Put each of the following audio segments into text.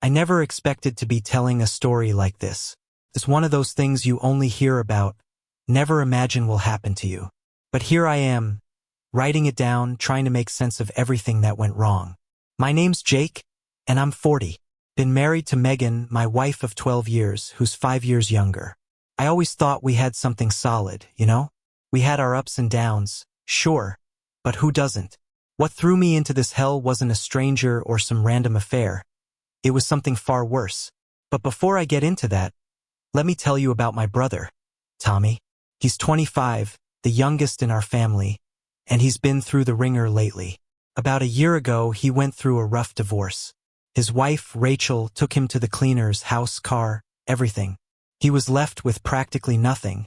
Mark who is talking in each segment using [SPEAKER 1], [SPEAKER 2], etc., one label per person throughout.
[SPEAKER 1] I never expected to be telling a story like this. It's one of those things you only hear about, never imagine will happen to you. But here I am, writing it down, trying to make sense of everything that went wrong. My name's Jake, and I'm 40. Been married to Megan, my wife of 12 years, who's 5 years younger. I always thought we had something solid, you know? We had our ups and downs, sure, but who doesn't? What threw me into this hell wasn't a stranger or some random affair. It was something far worse. But before I get into that, let me tell you about my brother, Tommy. He's 25, the youngest in our family, and he's been through the ringer lately. About a year ago, he went through a rough divorce. His wife, Rachel, took him to the cleaners, house, car, everything. He was left with practically nothing,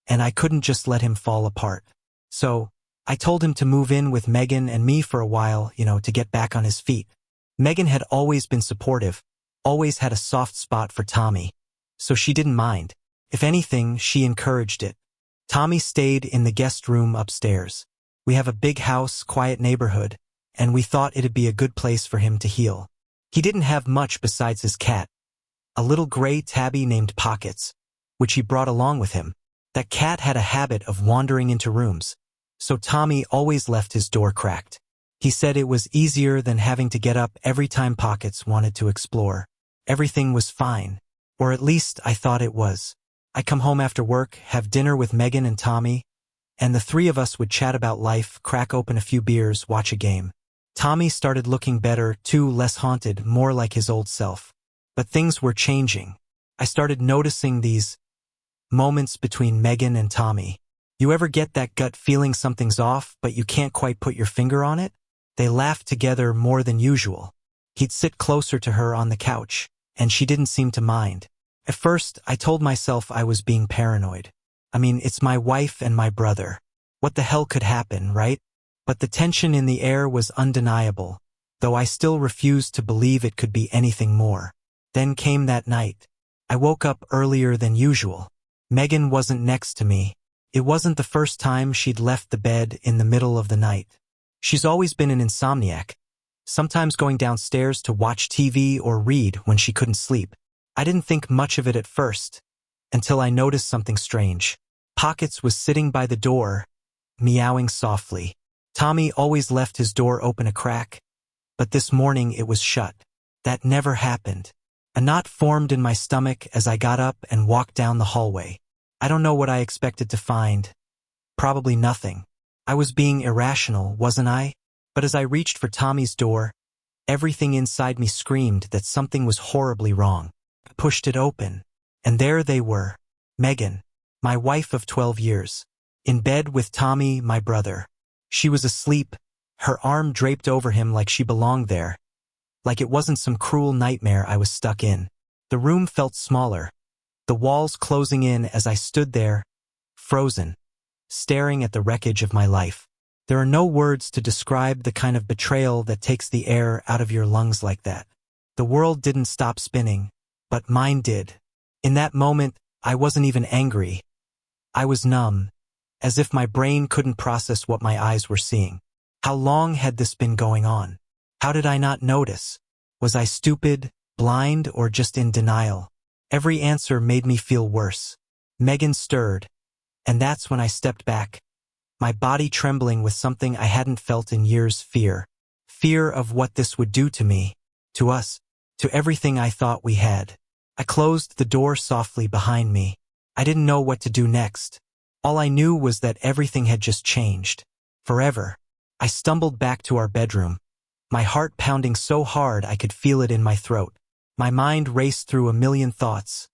[SPEAKER 1] and I couldn't just let him fall apart. So, I told him to move in with Megan and me for a while, to get back on his feet. Megan had always been supportive, always had a soft spot for Tommy, so she didn't mind. If anything, she encouraged it. Tommy stayed in the guest room upstairs. We have a big house, quiet neighborhood, and we thought it'd be a good place for him to heal. He didn't have much besides his cat, a little gray tabby named Pockets, which he brought along with him. That cat had a habit of wandering into rooms, so Tommy always left his door cracked. He said it was easier than having to get up every time Pockets wanted to explore. Everything was fine, or at least I thought it was. I come home after work, have dinner with Megan and Tommy, and the three of us would chat about life, crack open a few beers, watch a game. Tommy started looking better, too, less haunted, more like his old self. But things were changing. I started noticing these moments between Megan and Tommy. You ever get that gut feeling something's off, but you can't quite put your finger on it? They laughed together more than usual. He'd sit closer to her on the couch, and she didn't seem to mind. At first, I told myself I was being paranoid. I mean, it's my wife and my brother. What the hell could happen, right? But the tension in the air was undeniable, though I still refused to believe it could be anything more. Then came that night. I woke up earlier than usual. Megan wasn't next to me. It wasn't the first time she'd left the bed in the middle of the night. She's always been an insomniac, sometimes going downstairs to watch TV or read when she couldn't sleep. I didn't think much of it at first, until I noticed something strange. Pockets was sitting by the door, meowing softly. Tommy always left his door open a crack, but this morning it was shut. That never happened. A knot formed in my stomach as I got up and walked down the hallway. I don't know what I expected to find. Probably nothing. I was being irrational, wasn't I? But as I reached for Tommy's door, everything inside me screamed that something was horribly wrong. I pushed it open, and there they were. Megan, my wife of 12 years, in bed with Tommy, my brother. She was asleep, her arm draped over him like she belonged there, like it wasn't some cruel nightmare I was stuck in. The room felt smaller, the walls closing in as I stood there, frozen, staring at the wreckage of my life. There are no words to describe the kind of betrayal that takes the air out of your lungs like that. The world didn't stop spinning, but mine did. In that moment, I wasn't even angry. I was numb, as if my brain couldn't process what my eyes were seeing. How long had this been going on? How did I not notice? Was I stupid, blind, or just in denial? Every answer made me feel worse. Megan stirred, and that's when I stepped back, my body trembling with something I hadn't felt in years: fear. Fear of what this would do to me, to us, to everything I thought we had. I closed the door softly behind me. I didn't know what to do next. All I knew was that everything had just changed. Forever. I stumbled back to our bedroom, my heart pounding so hard I could feel it in my throat. My mind raced through a million thoughts,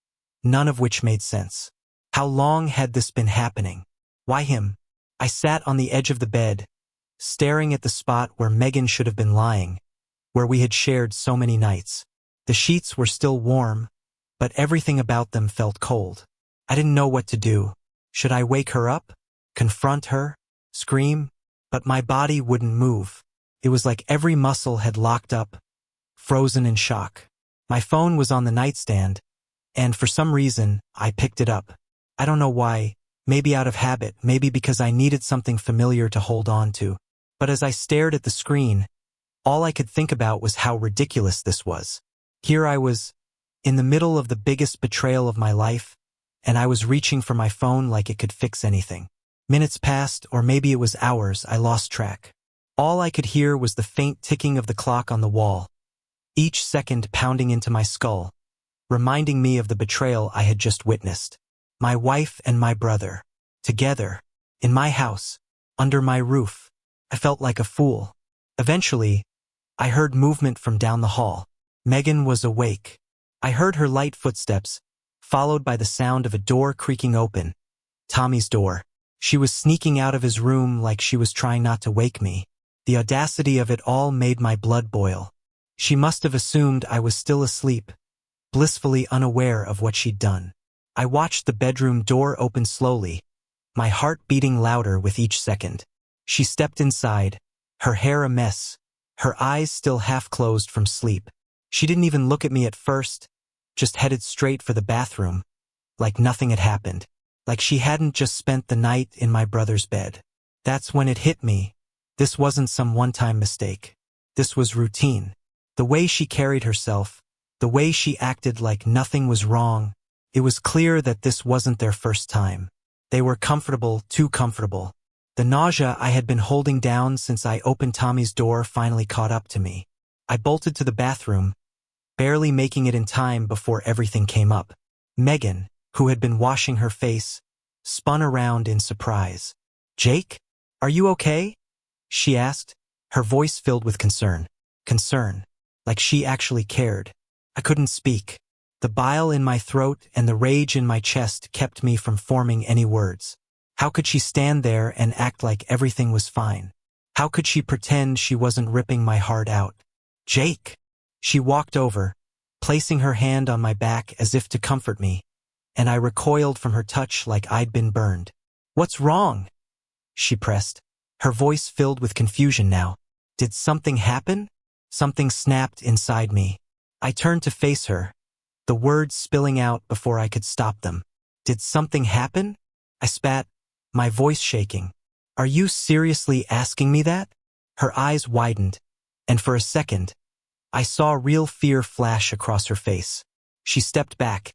[SPEAKER 1] none of which made sense. How long had this been happening? Why him? I sat on the edge of the bed, staring at the spot where Megan should have been lying, where we had shared so many nights. The sheets were still warm, but everything about them felt cold. I didn't know what to do. Should I wake her up? Confront her? Scream? But my body wouldn't move. It was like every muscle had locked up, frozen in shock. My phone was on the nightstand, and for some reason, I picked it up. I don't know why, maybe out of habit, maybe because I needed something familiar to hold on to. But as I stared at the screen, all I could think about was how ridiculous this was. Here I was, in the middle of the biggest betrayal of my life, and I was reaching for my phone like it could fix anything. Minutes passed, or maybe it was hours, I lost track. All I could hear was the faint ticking of the clock on the wall, each second pounding into my skull, reminding me of the betrayal I had just witnessed. My wife and my brother, together, in my house, under my roof. I felt like a fool. Eventually, I heard movement from down the hall. Megan was awake. I heard her light footsteps, followed by the sound of a door creaking open. Tommy's door. She was sneaking out of his room like she was trying not to wake me. The audacity of it all made my blood boil. She must have assumed I was still asleep, blissfully unaware of what she'd done. I watched the bedroom door open slowly, my heart beating louder with each second. She stepped inside, her hair a mess, her eyes still half closed from sleep. She didn't even look at me at first, just headed straight for the bathroom, like nothing had happened, like she hadn't just spent the night in my brother's bed. That's when it hit me. This wasn't some one-time mistake. This was routine. The way she carried herself, the way she acted like nothing was wrong, it was clear that this wasn't their first time. They were comfortable, too comfortable. The nausea I had been holding down since I opened Tommy's door finally caught up to me. I bolted to the bathroom, barely making it in time before everything came up. Megan, who had been washing her face, spun around in surprise. "Jake? Are you okay?" she asked, her voice filled with concern. Concern. Like she actually cared. I couldn't speak. The bile in my throat and the rage in my chest kept me from forming any words. How could she stand there and act like everything was fine? How could she pretend she wasn't ripping my heart out? "Jake!" She walked over, placing her hand on my back as if to comfort me, and I recoiled from her touch like I'd been burned. "What's wrong?" she pressed, her voice filled with confusion now. Did something happen? Something snapped inside me. I turned to face her, the words spilling out before I could stop them. "Did something happen?" I spat, my voice shaking. "Are you seriously asking me that?" Her eyes widened, and for a second, I saw real fear flash across her face. She stepped back,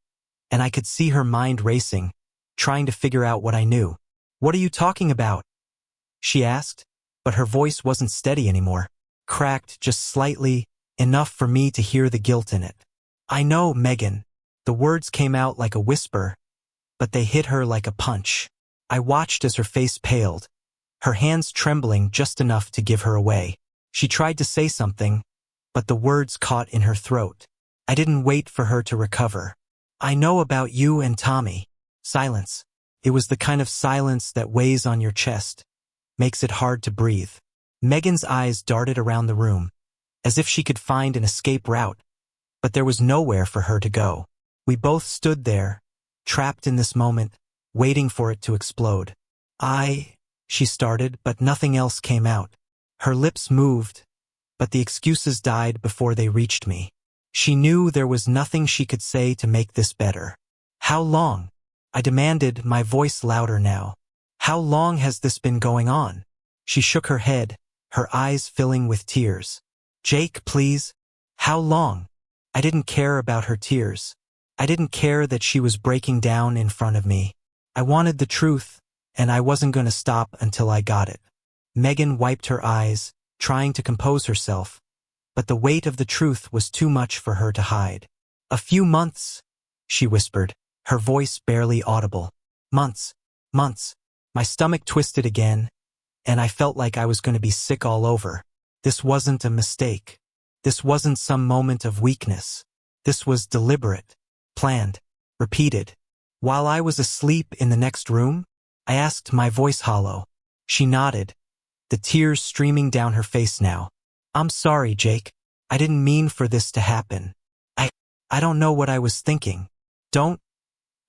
[SPEAKER 1] and I could see her mind racing, trying to figure out what I knew. "What are you talking about?" she asked, but her voice wasn't steady anymore. Cracked just slightly, enough for me to hear the guilt in it. "I know, Megan." The words came out like a whisper, but they hit her like a punch. I watched as her face paled, her hands trembling just enough to give her away. She tried to say something, but the words caught in her throat. I didn't wait for her to recover. "I know about you and Tommy." Silence. It was the kind of silence that weighs on your chest, makes it hard to breathe. Megan's eyes darted around the room, as if she could find an escape route, but there was nowhere for her to go. We both stood there, trapped in this moment, waiting for it to explode. She started, but nothing else came out. Her lips moved, but the excuses died before they reached me. She knew there was nothing she could say to make this better. "How long?" I demanded, my voice louder now. "How long has this been going on?" She shook her head, her eyes filling with tears. "Jake, please. How long?" I didn't care about her tears. I didn't care that she was breaking down in front of me. I wanted the truth, and I wasn't going to stop until I got it. Megan wiped her eyes, trying to compose herself, but the weight of the truth was too much for her to hide. "A few months," she whispered, her voice barely audible. "Months. Months." My stomach twisted again, and I felt like I was going to be sick all over. This wasn't a mistake. This wasn't some moment of weakness. This was deliberate, planned, repeated. While I was asleep in the next room, I asked, my voice hollow. She nodded, the tears streaming down her face now. "I'm sorry, Jake. I didn't mean for this to happen. I don't know what I was thinking. Don't."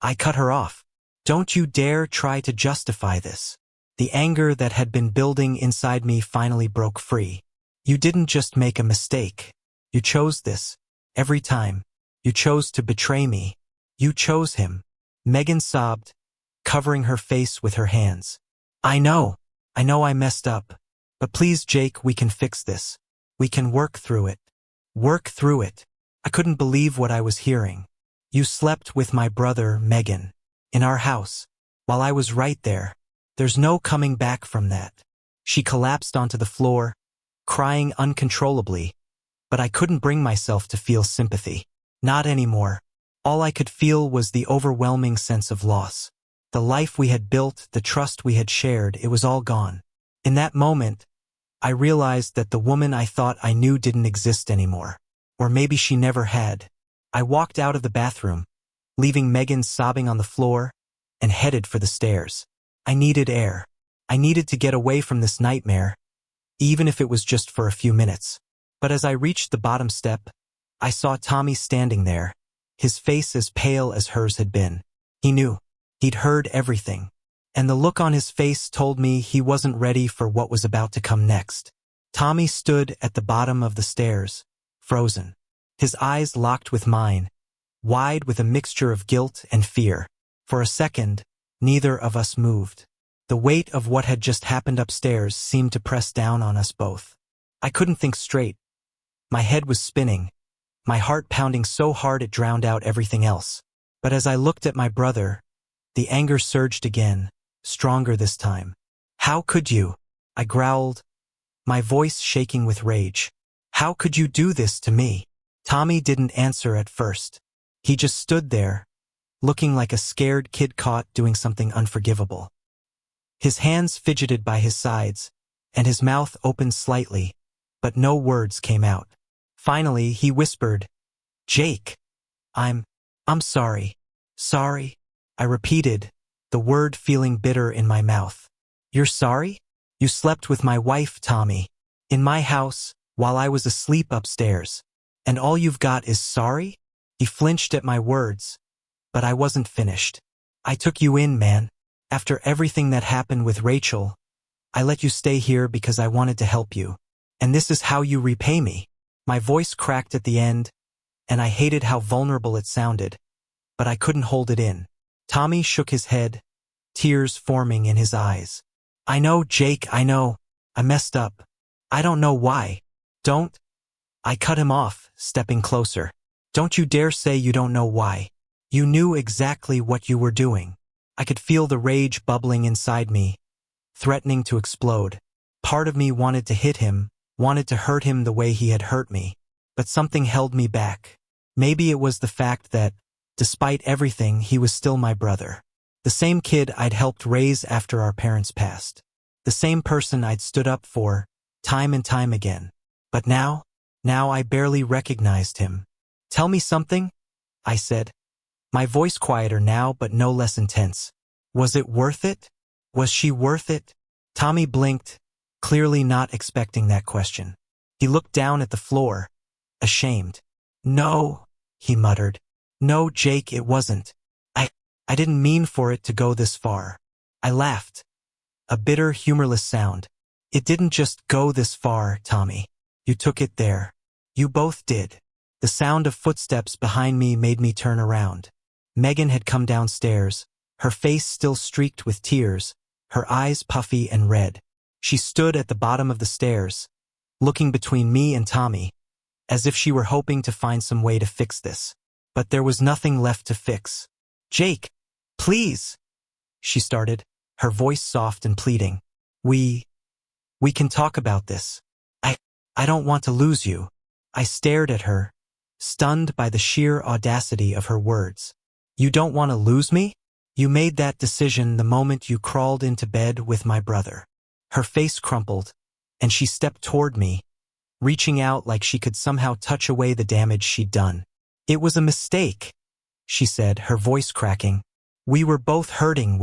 [SPEAKER 1] I cut her off. "Don't you dare try to justify this." The anger that had been building inside me finally broke free. "You didn't just make a mistake. You chose this. Every time. You chose to betray me. You chose him." Megan sobbed, covering her face with her hands. I know I messed up. But please, Jake, we can fix this. We can work through it. Work through it." I couldn't believe what I was hearing. You slept with my brother, Megan, in our house, while I was right there. There's no coming back from that. She collapsed onto the floor, crying uncontrollably, but I couldn't bring myself to feel sympathy. Not anymore. All I could feel was the overwhelming sense of loss. The life we had built, the trust we had shared, it was all gone. In that moment, I realized that the woman I thought I knew didn't exist anymore. Or maybe she never had. I walked out of the bathroom, leaving Megan sobbing on the floor, and headed for the stairs. I needed air. I needed to get away from this nightmare, even if it was just for a few minutes. But as I reached the bottom step, I saw Tommy standing there, his face as pale as hers had been. He knew. He'd heard everything. And the look on his face told me he wasn't ready for what was about to come next. Tommy stood at the bottom of the stairs, frozen. His eyes locked with mine, wide with a mixture of guilt and fear. For a second, neither of us moved. The weight of what had just happened upstairs seemed to press down on us both. I couldn't think straight. My head was spinning, my heart pounding so hard it drowned out everything else. But as I looked at my brother, the anger surged again, stronger this time. How could you? I growled, my voice shaking with rage. How could you do this to me? Tommy didn't answer at first. He just stood there, looking like a scared kid caught doing something unforgivable. His hands fidgeted by his sides, and his mouth opened slightly, but no words came out. Finally, he whispered, "Jake, I'm sorry." Sorry? I repeated, the word feeling bitter in my mouth. You're sorry? You slept with my wife, Tommy, in my house, while I was asleep upstairs. And all you've got is sorry? He flinched at my words, but I wasn't finished. I took you in, man. After everything that happened with Rachel, I let you stay here because I wanted to help you. And this is how you repay me. My voice cracked at the end, and I hated how vulnerable it sounded, but I couldn't hold it in. Tommy shook his head, tears forming in his eyes. I know, Jake, I know. I messed up. I don't know why. Don't. I cut him off, stepping closer. Don't you dare say you don't know why. You knew exactly what you were doing. I could feel the rage bubbling inside me, threatening to explode. Part of me wanted to hit him, wanted to hurt him the way he had hurt me, but something held me back. Maybe it was the fact that, despite everything, he was still my brother. The same kid I'd helped raise after our parents passed. The same person I'd stood up for, time and time again. But now I barely recognized him. Tell me something, I said. My voice quieter now but no less intense. Was it worth it? Was she worth it? Tommy blinked, clearly not expecting that question. He looked down at the floor, ashamed. No, he muttered. No, Jake, it wasn't. I didn't mean for it to go this far. I laughed. A bitter, humorless sound. It didn't just go this far, Tommy. You took it there. You both did. The sound of footsteps behind me made me turn around. Megan had come downstairs, her face still streaked with tears, her eyes puffy and red. She stood at the bottom of the stairs, looking between me and Tommy, as if she were hoping to find some way to fix this. But there was nothing left to fix. Jake, please, she started, her voice soft and pleading. We can talk about this. I don't want to lose you. I stared at her, stunned by the sheer audacity of her words. You don't want to lose me? You made that decision the moment you crawled into bed with my brother. Her face crumpled, and she stepped toward me, reaching out like she could somehow touch away the damage she'd done. It was a mistake, she said, her voice cracking. We were both hurting,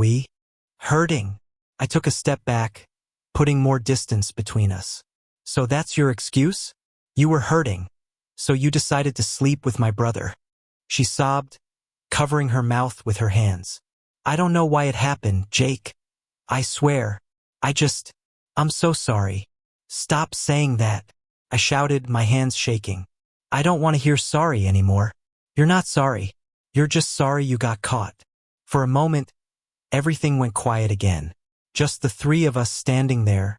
[SPEAKER 1] hurting. I took a step back, putting more distance between us. So that's your excuse? You were hurting, so you decided to sleep with my brother. She sobbed, covering her mouth with her hands. I don't know why it happened, Jake. I swear. I'm so sorry. Stop saying that, I shouted, my hands shaking. I don't want to hear sorry anymore. You're not sorry. You're just sorry you got caught. For a moment, everything went quiet again. Just the three of us standing there,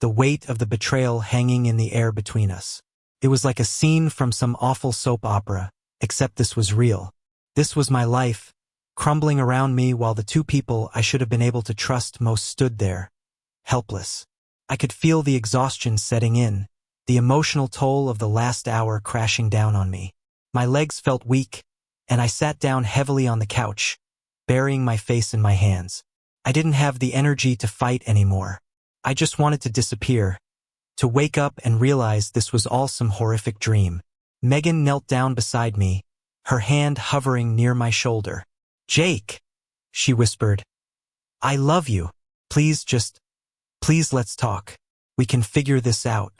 [SPEAKER 1] the weight of the betrayal hanging in the air between us. It was like a scene from some awful soap opera, except this was real. This was my life, crumbling around me while the two people I should have been able to trust most stood there, helpless. I could feel the exhaustion setting in, the emotional toll of the last hour crashing down on me. My legs felt weak, and I sat down heavily on the couch, burying my face in my hands. I didn't have the energy to fight anymore. I just wanted to disappear, to wake up and realize this was all some horrific dream. Megan knelt down beside me, her hand hovering near my shoulder. "Jake," she whispered. "I love you. Please let's talk. We can figure this out.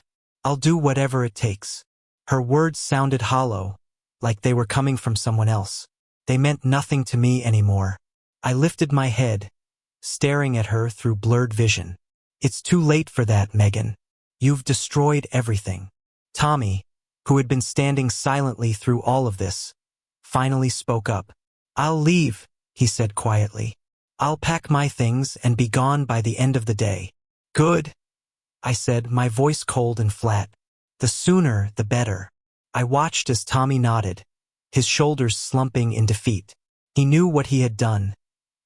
[SPEAKER 1] I'll do whatever it takes." Her words sounded hollow, like they were coming from someone else. They meant nothing to me anymore. I lifted my head, staring at her through blurred vision. "It's too late for that, Megan. You've destroyed everything." Tommy, who had been standing silently through all of this, finally spoke up. "I'll leave," he said quietly. "I'll pack my things and be gone by the end of the day." "Good," I said, my voice cold and flat. "The sooner, the better." I watched as Tommy nodded, his shoulders slumping in defeat. He knew what he had done,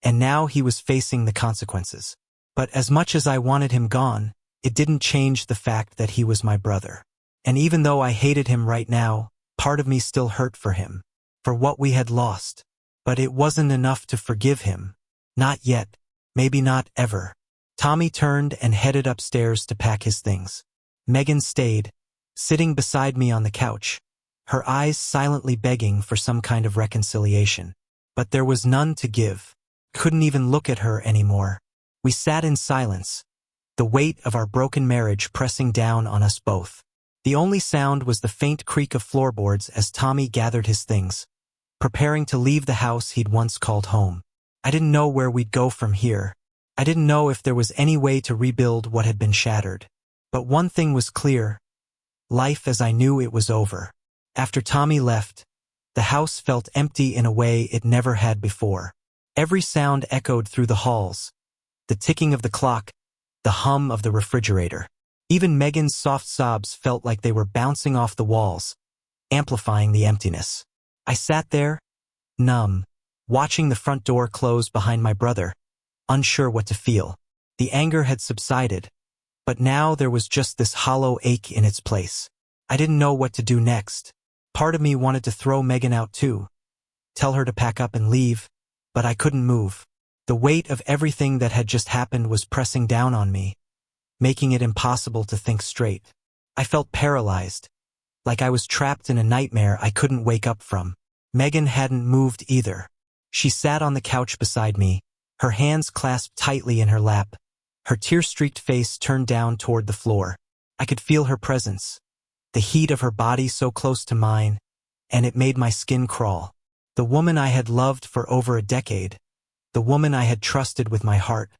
[SPEAKER 1] and now he was facing the consequences. But as much as I wanted him gone, it didn't change the fact that he was my brother. And even though I hated him right now, part of me still hurt for him, for what we had lost. But it wasn't enough to forgive him. Not yet, maybe not ever. Tommy turned and headed upstairs to pack his things. Megan stayed, sitting beside me on the couch, her eyes silently begging for some kind of reconciliation. But there was none to give. Couldn't even look at her anymore. We sat in silence, the weight of our broken marriage pressing down on us both. The only sound was the faint creak of floorboards as Tommy gathered his things, preparing to leave the house he'd once called home. I didn't know where we'd go from here. I didn't know if there was any way to rebuild what had been shattered. But one thing was clear. Life as I knew it was over. After Tommy left, the house felt empty in a way it never had before. Every sound echoed through the halls. The ticking of the clock, the hum of the refrigerator. Even Megan's soft sobs felt like they were bouncing off the walls, amplifying the emptiness. I sat there, numb, watching the front door close behind my brother, unsure what to feel. The anger had subsided, but now there was just this hollow ache in its place. I didn't know what to do next. Part of me wanted to throw Megan out too, tell her to pack up and leave, but I couldn't move. The weight of everything that had just happened was pressing down on me, making it impossible to think straight. I felt paralyzed, like I was trapped in a nightmare I couldn't wake up from. Megan hadn't moved either. She sat on the couch beside me, her hands clasped tightly in her lap, her tear-streaked face turned down toward the floor. I could feel her presence, the heat of her body so close to mine, and it made my skin crawl. The woman I had loved for over a decade, the woman I had trusted with my heart,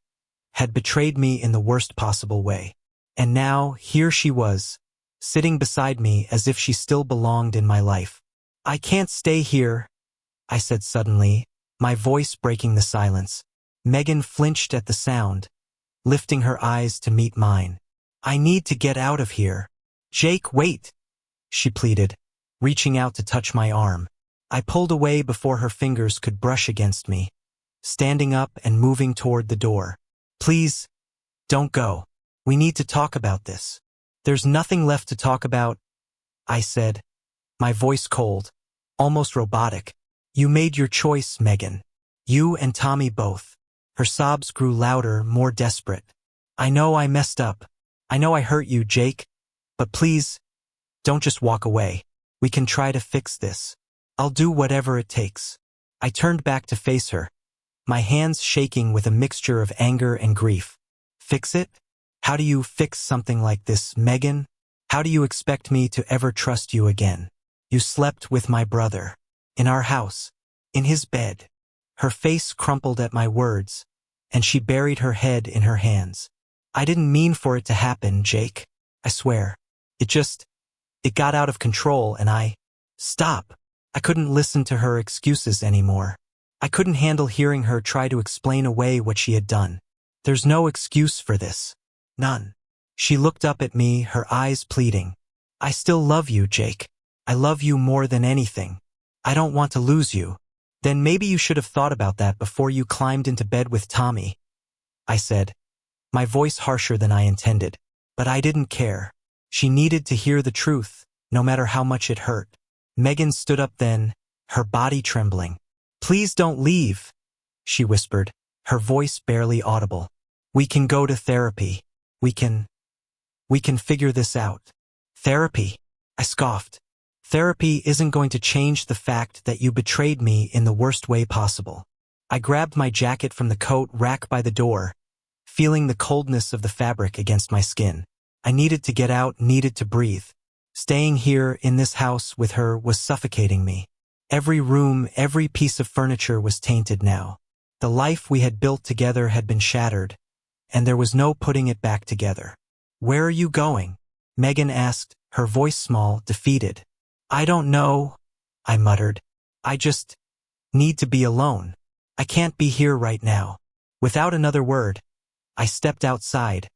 [SPEAKER 1] had betrayed me in the worst possible way. And now, here she was, sitting beside me as if she still belonged in my life. "I can't stay here," I said suddenly, my voice breaking the silence. Megan flinched at the sound, lifting her eyes to meet mine. "I need to get out of here." "Jake, wait," she pleaded, reaching out to touch my arm. I pulled away before her fingers could brush against me, standing up and moving toward the door. "Please, don't go. We need to talk about this." "There's nothing left to talk about," I said, my voice cold, almost robotic. "You made your choice, Megan. You and Tommy both." Her sobs grew louder, more desperate. "I know I messed up. I know I hurt you, Jake. But please, don't just walk away. We can try to fix this. I'll do whatever it takes." I turned back to face her, my hands shaking with a mixture of anger and grief. "Fix it? How do you fix something like this, Megan? How do you expect me to ever trust you again? You slept with my brother. In our house. In his bed." Her face crumpled at my words, and she buried her head in her hands. "I didn't mean for it to happen, Jake. I swear. It got out of control and Stop. I couldn't listen to her excuses anymore. I couldn't handle hearing her try to explain away what she had done. "There's no excuse for this. None." She looked up at me, her eyes pleading. I still love you, Jake. I love you more than anything. I don't want to lose you. Then maybe you should have thought about that before you climbed into bed with Tommy, I said, my voice harsher than I intended. But I didn't care. She needed to hear the truth, no matter how much it hurt. Megan stood up then, her body trembling. Please don't leave, she whispered, her voice barely audible. We can go to therapy. We can figure this out. Therapy? I scoffed. Therapy isn't going to change the fact that you betrayed me in the worst way possible. I grabbed my jacket from the coat rack by the door, feeling the coldness of the fabric against my skin. I needed to get out, needed to breathe. Staying here in this house with her was suffocating me. Every room, every piece of furniture was tainted now. The life we had built together had been shattered, and there was no putting it back together. Where are you going? Megan asked, her voice small, defeated. I don't know, I muttered. I just need to be alone. I can't be here right now. Without another word, I stepped outside,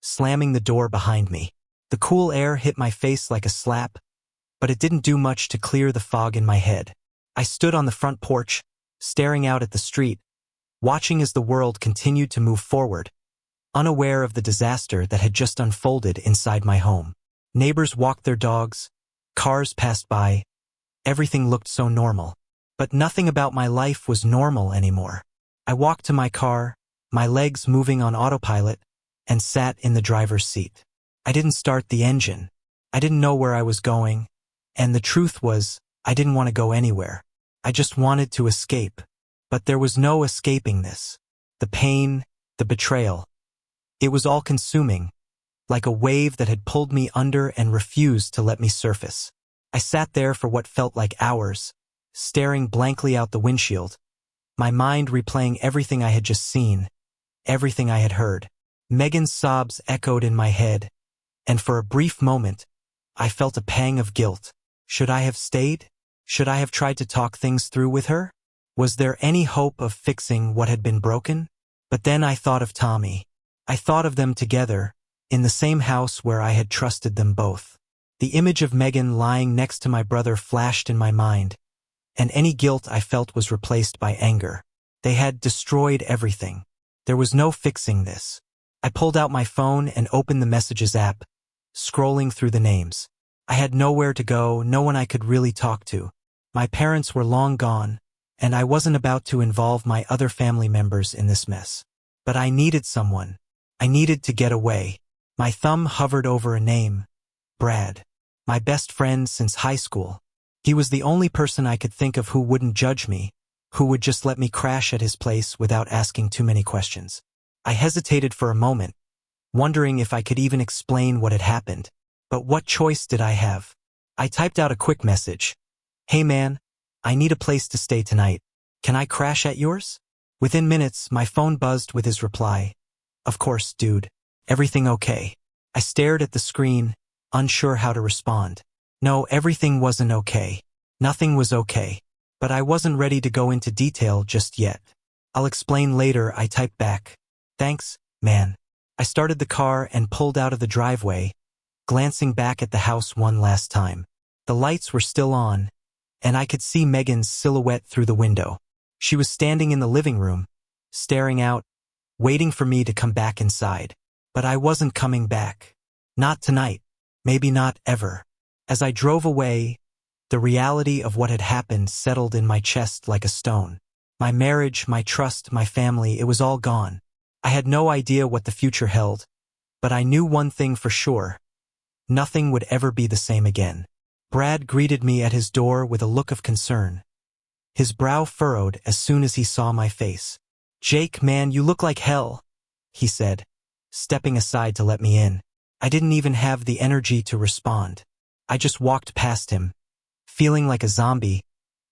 [SPEAKER 1] slamming the door behind me. The cool air hit my face like a slap, but it didn't do much to clear the fog in my head. I stood on the front porch, staring out at the street, watching as the world continued to move forward, unaware of the disaster that had just unfolded inside my home. Neighbors walked their dogs, cars passed by, everything looked so normal. But nothing about my life was normal anymore. I walked to my car, my legs moving on autopilot, and sat in the driver's seat. I didn't start the engine. I didn't know where I was going, and the truth was, I didn't want to go anywhere. I just wanted to escape. But there was no escaping this. The pain, the betrayal. It was all consuming, like a wave that had pulled me under and refused to let me surface. I sat there for what felt like hours, staring blankly out the windshield, my mind replaying everything I had just seen, everything I had heard. Megan's sobs echoed in my head, and for a brief moment, I felt a pang of guilt. Should I have stayed? Should I have tried to talk things through with her? Was there any hope of fixing what had been broken? But then I thought of Tommy. I thought of them together, in the same house where I had trusted them both. The image of Megan lying next to my brother flashed in my mind, and any guilt I felt was replaced by anger. They had destroyed everything. There was no fixing this. I pulled out my phone and opened the Messages app, scrolling through the names. I had nowhere to go, no one I could really talk to. My parents were long gone, and I wasn't about to involve my other family members in this mess. But I needed someone. I needed to get away. My thumb hovered over a name. Brad. My best friend since high school. He was the only person I could think of who wouldn't judge me, who would just let me crash at his place without asking too many questions. I hesitated for a moment, wondering if I could even explain what had happened. But what choice did I have? I typed out a quick message. Hey man, I need a place to stay tonight. Can I crash at yours? Within minutes, my phone buzzed with his reply. Of course, dude. Everything okay? I stared at the screen, unsure how to respond. No, everything wasn't okay. Nothing was okay. But I wasn't ready to go into detail just yet. I'll explain later, I typed back. Thanks, man. I started the car and pulled out of the driveway, glancing back at the house one last time. The lights were still on, and I could see Megan's silhouette through the window. She was standing in the living room, staring out, waiting for me to come back inside. But I wasn't coming back. Not tonight. Maybe not ever. As I drove away, the reality of what had happened settled in my chest like a stone. My marriage, my trust, my family, it was all gone. I had no idea what the future held, but I knew one thing for sure. Nothing would ever be the same again. Brad greeted me at his door with a look of concern. His brow furrowed as soon as he saw my face. Jake, man, you look like hell, he said, stepping aside to let me in. I didn't even have the energy to respond. I just walked past him, feeling like a zombie,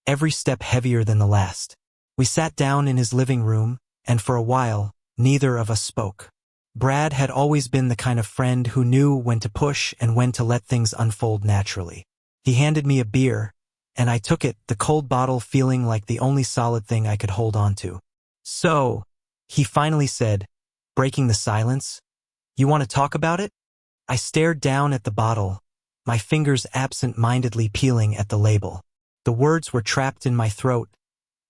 [SPEAKER 1] every step heavier than the last. We sat down in his living room, and for a while, neither of us spoke. Brad had always been the kind of friend who knew when to push and when to let things unfold naturally. He handed me a beer, and I took it, the cold bottle feeling like the only solid thing I could hold on to. So, he finally said, breaking the silence, you want to talk about it? I stared down at the bottle, my fingers absent-mindedly peeling at the label. The words were trapped in my throat,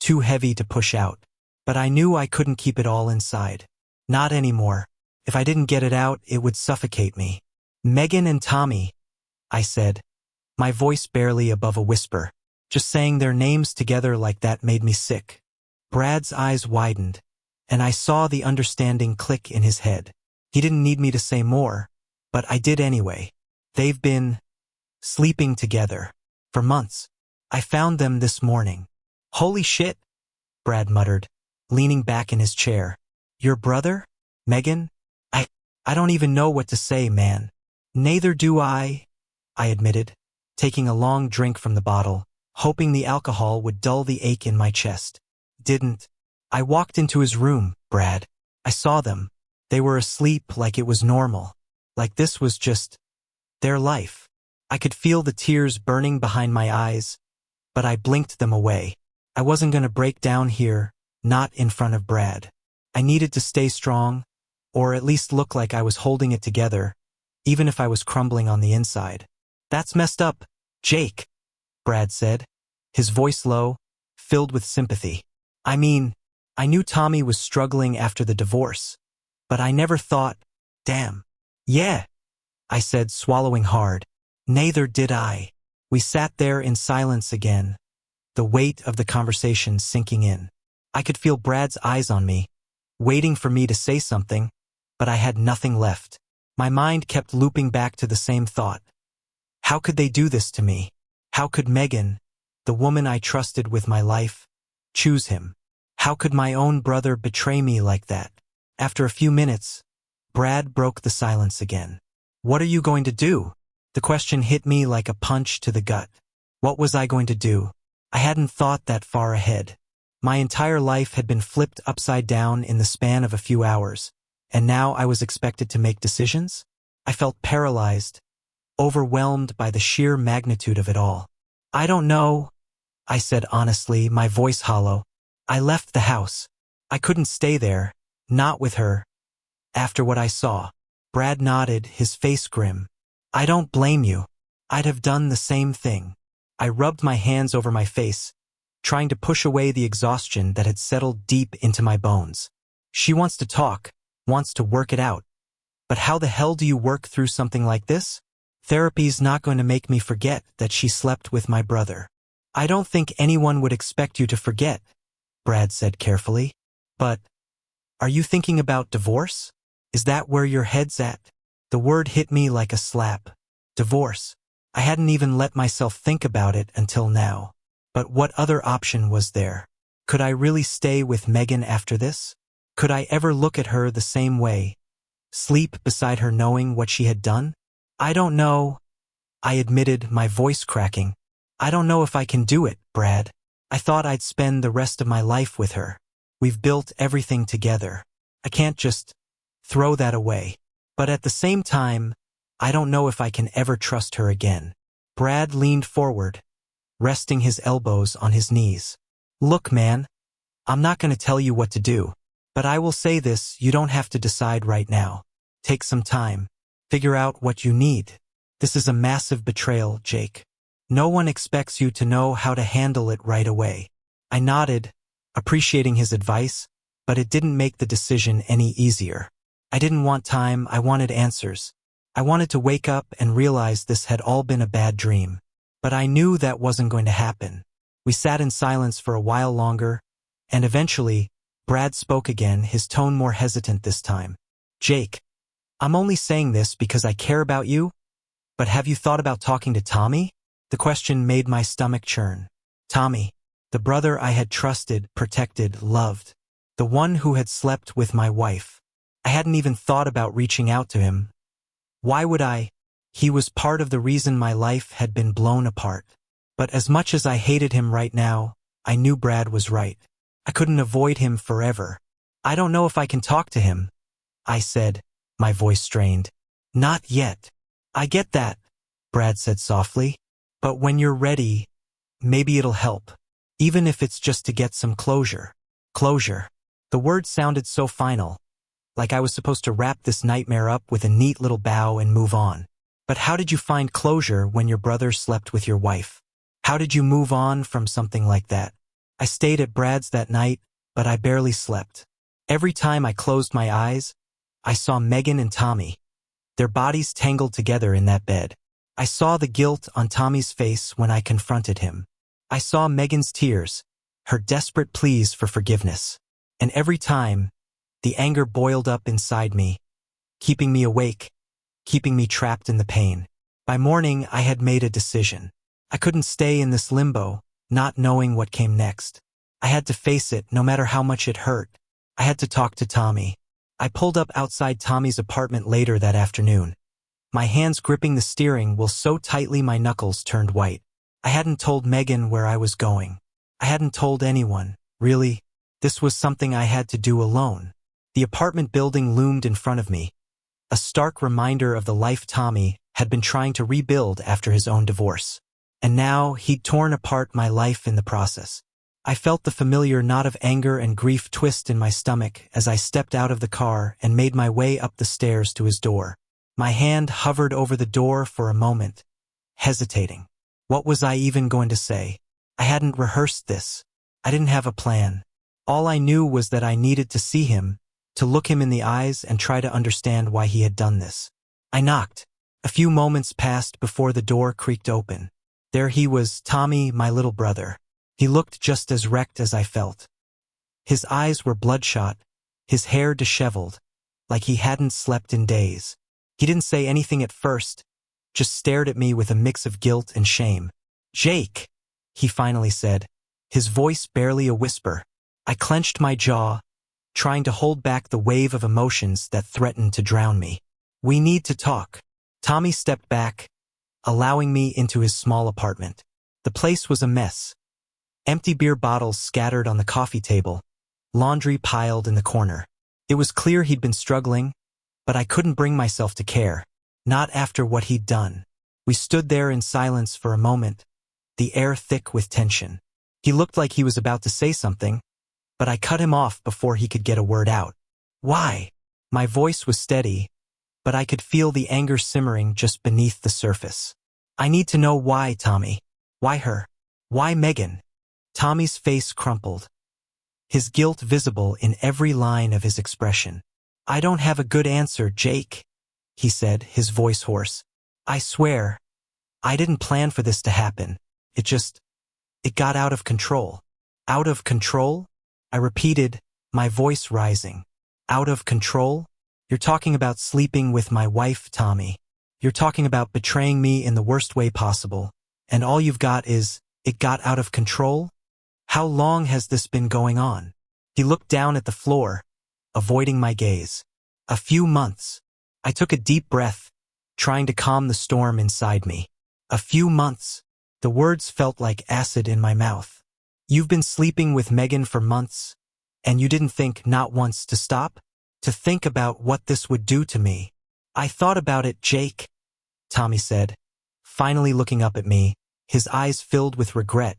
[SPEAKER 1] too heavy to push out. But I knew I couldn't keep it all inside. Not anymore. If I didn't get it out, it would suffocate me. Megan and Tommy, I said, my voice barely above a whisper. Just saying their names together like that made me sick. Brad's eyes widened, and I saw the understanding click in his head. He didn't need me to say more, but I did anyway. They've been sleeping together for months. I found them this morning. Holy shit, Brad muttered, leaning back in his chair. Your brother? Megan? I don't even know what to say, man. Neither do I admitted, taking a long drink from the bottle, hoping the alcohol would dull the ache in my chest. Didn't. I walked into his room, Brad. I saw them. They were asleep like it was normal. Like this was just their life. I could feel the tears burning behind my eyes, but I blinked them away. I wasn't going to break down here, not in front of Brad. I needed to stay strong, or at least look like I was holding it together, even if I was crumbling on the inside. That's messed up, Jake, Brad said, his voice low, filled with sympathy. I mean, I knew Tommy was struggling after the divorce, but I never thought, damn. Yeah, I said, swallowing hard. Neither did I. We sat there in silence again, the weight of the conversation sinking in. I could feel Brad's eyes on me, waiting for me to say something, but I had nothing left. My mind kept looping back to the same thought. How could they do this to me? How could Megan, the woman I trusted with my life, choose him? How could my own brother betray me like that? After a few minutes, Brad broke the silence again. What are you going to do? The question hit me like a punch to the gut. What was I going to do? I hadn't thought that far ahead. My entire life had been flipped upside down in the span of a few hours, and now I was expected to make decisions? I felt paralyzed, overwhelmed by the sheer magnitude of it all. I don't know, I said honestly, my voice hollow. I left the house. I couldn't stay there, not with her. After what I saw, Brad nodded, his face grim. I don't blame you. I'd have done the same thing. I rubbed my hands over my face, trying to push away the exhaustion that had settled deep into my bones. She wants to talk, wants to work it out. But how the hell do you work through something like this? Therapy's not going to make me forget that she slept with my brother. I don't think anyone would expect you to forget, Brad said carefully. But, are you thinking about divorce? Is that where your head's at? The word hit me like a slap. Divorce. I hadn't even let myself think about it until now. But what other option was there? Could I really stay with Megan after this? Could I ever look at her the same way? Sleep beside her knowing what she had done? I don't know, I admitted, my voice cracking. I don't know if I can do it, Brad. I thought I'd spend the rest of my life with her. We've built everything together. I can't just throw that away. But at the same time, I don't know if I can ever trust her again. Brad leaned forward, resting his elbows on his knees. Look, man, I'm not going to tell you what to do. But I will say this, you don't have to decide right now. Take some time. Figure out what you need. This is a massive betrayal, Jake. No one expects you to know how to handle it right away. I nodded, appreciating his advice, but it didn't make the decision any easier. I didn't want time, I wanted answers. I wanted to wake up and realize this had all been a bad dream. But I knew that wasn't going to happen. We sat in silence for a while longer, and eventually, Brad spoke again, his tone more hesitant this time. Jake, I'm only saying this because I care about you, but have you thought about talking to Tommy? The question made my stomach churn. Tommy, the brother I had trusted, protected, loved. The one who had slept with my wife. I hadn't even thought about reaching out to him. Why would I? He was part of the reason my life had been blown apart. But as much as I hated him right now, I knew Brad was right. I couldn't avoid him forever. I don't know if I can talk to him, I said, my voice strained. Not yet. I get that, Brad said softly. But when you're ready, maybe it'll help. Even if it's just to get some closure. Closure. The word sounded so final, like I was supposed to wrap this nightmare up with a neat little bow and move on. But how did you find closure when your brother slept with your wife? How did you move on from something like that? I stayed at Brad's that night, but I barely slept. Every time I closed my eyes, I saw Megan and Tommy, their bodies tangled together in that bed. I saw the guilt on Tommy's face when I confronted him. I saw Megan's tears, her desperate pleas for forgiveness. And every time, the anger boiled up inside me, keeping me awake, keeping me trapped in the pain. By morning, I had made a decision. I couldn't stay in this limbo, not knowing what came next. I had to face it, no matter how much it hurt. I had to talk to Tommy. I pulled up outside Tommy's apartment later that afternoon, my hands gripping the steering wheel so tightly my knuckles turned white. I hadn't told Megan where I was going. I hadn't told anyone, really. This was something I had to do alone. The apartment building loomed in front of me, a stark reminder of the life Tommy had been trying to rebuild after his own divorce. And now he'd torn apart my life in the process. I felt the familiar knot of anger and grief twist in my stomach as I stepped out of the car and made my way up the stairs to his door. My hand hovered over the door for a moment, hesitating. What was I even going to say? I hadn't rehearsed this. I didn't have a plan. All I knew was that I needed to see him, to look him in the eyes and try to understand why he had done this. I knocked. A few moments passed before the door creaked open. There he was, Tommy, my little brother. He looked just as wrecked as I felt. His eyes were bloodshot, his hair disheveled, like he hadn't slept in days. He didn't say anything at first, just stared at me with a mix of guilt and shame. "Jake," he finally said, his voice barely a whisper. I clenched my jaw, trying to hold back the wave of emotions that threatened to drown me. "We need to talk." Tommy stepped back, allowing me into his small apartment. The place was a mess. Empty beer bottles scattered on the coffee table, laundry piled in the corner. It was clear he'd been struggling, but I couldn't bring myself to care. Not after what he'd done. We stood there in silence for a moment, the air thick with tension. He looked like he was about to say something, but I cut him off before he could get a word out. "Why?" My voice was steady, but I could feel the anger simmering just beneath the surface. "I need to know why, Tommy. Why her? Why Megan?" Tommy's face crumpled, his guilt visible in every line of his expression. "I don't have a good answer, Jake," he said, his voice hoarse. "I swear, I didn't plan for this to happen. It got out of control." "Out of control?" I repeated, my voice rising. "Out of control? You're talking about sleeping with my wife, Tommy. You're talking about betraying me in the worst way possible. And all you've got is, it got out of control? How long has this been going on?" He looked down at the floor, avoiding my gaze. "A few months." I took a deep breath, trying to calm the storm inside me. "A few months." The words felt like acid in my mouth. "You've been sleeping with Megan for months, and you didn't think not once to stop? To think about what this would do to me?" "I thought about it, Jake," Tommy said, finally looking up at me, his eyes filled with regret.